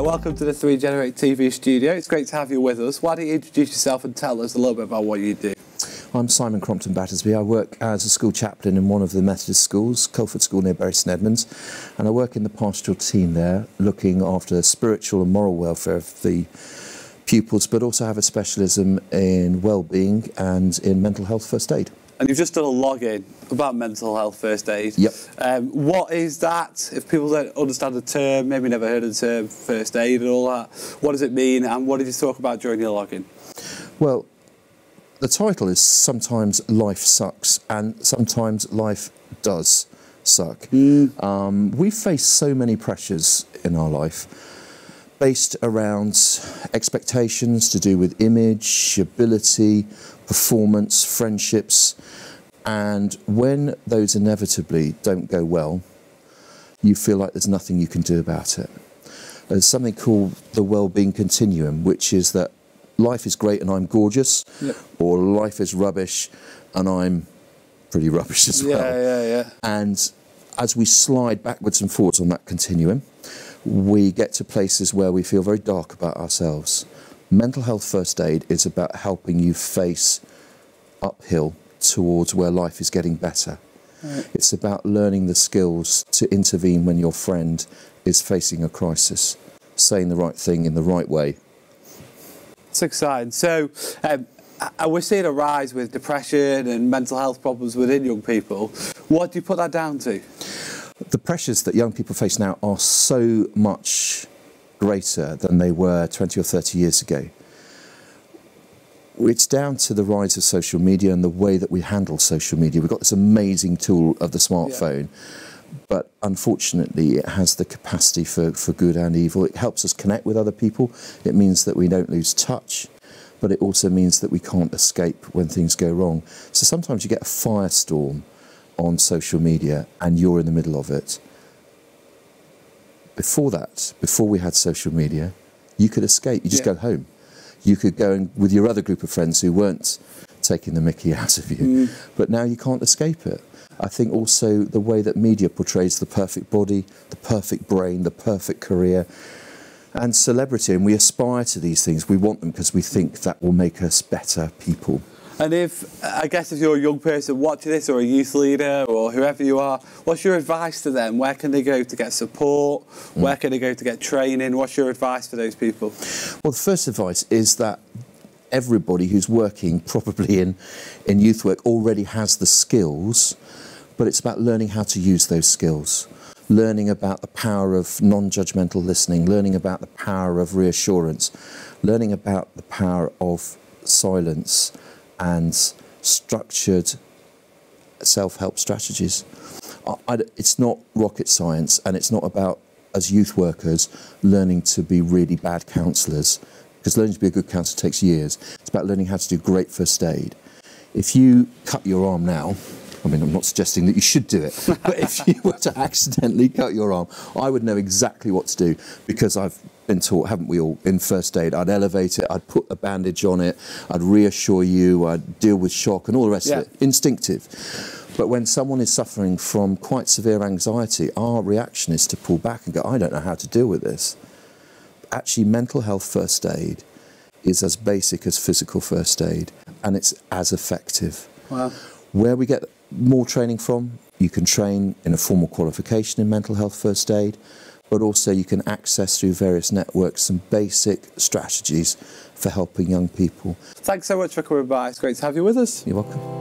Welcome to the 3 Generate TV studio. It's great to have you with us. Why don't you introduce yourself and tell us a little bit about what you do? I'm Simon Compton-Battersby. I work as a school chaplain in one of the Methodist schools, Culford School near Bury St Edmunds, and I work in the pastoral team there, looking after the spiritual and moral welfare of the pupils, but also have a specialism in well-being and in mental health first aid. And you've just done a login about mental health first aid. Yep. What is that? If people don't understand the term, maybe never heard of the term first aid and all that, what does it mean and what did you talk about during your login? Well, the title is Sometimes Life Sucks and Sometimes Life Does Suck. We face so many pressures in our life based around expectations to do with image, ability, performance, friendships, and when those inevitably don't go well, you feel like there's nothing you can do about it. There's something called the well-being continuum, which is that life is great and I'm gorgeous, yep, or life is rubbish and I'm pretty rubbish as well. Yeah. And as we slide backwards and forwards on that continuum, we get to places where we feel very dark about ourselves. Mental health first aid is about helping you face uphill towards where life is getting better. Right. It's about learning the skills to intervene when your friend is facing a crisis, saying the right thing in the right way. It's exciting. So we're seeing a rise with depression and mental health problems within young people. What do you put that down to? The pressures that young people face now are so much greater than they were 20 or 30 years ago. It's down to the rise of social media and the way that we handle social media. We've got this amazing tool of the smartphone, but unfortunately it has the capacity for good and evil. It helps us connect with other people. It means that we don't lose touch, but it also means that we can't escape when things go wrong. So sometimes you get a firestorm on social media and you're in the middle of it. Before that, before we had social media, you could escape. You just go home. You could go in with your other group of friends who weren't taking the mickey out of you. But now you can't escape it. I think also the way that media portrays the perfect body, the perfect brain, the perfect career, and celebrity, and we aspire to these things. We want them because we think that will make us better people. And I guess if you're a young person watching this, or a youth leader, or whoever you are, what's your advice to them? Where can they go to get support? Where can they go to get training? What's your advice for those people? Well, the first advice is that everybody who's working probably in youth work already has the skills, but it's about learning how to use those skills. Learning about the power of non-judgmental listening, learning about the power of reassurance, learning about the power of silence, and structured self-help strategies. It's not rocket science, and it's not about, as youth workers, learning to be really bad counsellors, because learning to be a good counsellor takes years. It's about learning how to do great first aid. If you cut your arm now, I mean, I'm not suggesting that you should do it, but if you were to accidentally cut your arm, I would know exactly what to do, because I've been taught, haven't we all, in first aid. I'd elevate it, I'd put a bandage on it, I'd reassure you, I'd deal with shock and all the rest of it. Instinctive. But when someone is suffering from quite severe anxiety, our reaction is to pull back and go, I don't know how to deal with this. Actually, mental health first aid is as basic as physical first aid, and it's as effective. Wow. Where we get more training from, you can train in a formal qualification in mental health first aid, but also you can access through various networks some basic strategies for helping young people. Thanks so much for coming by. It's great to have you with us. You're welcome.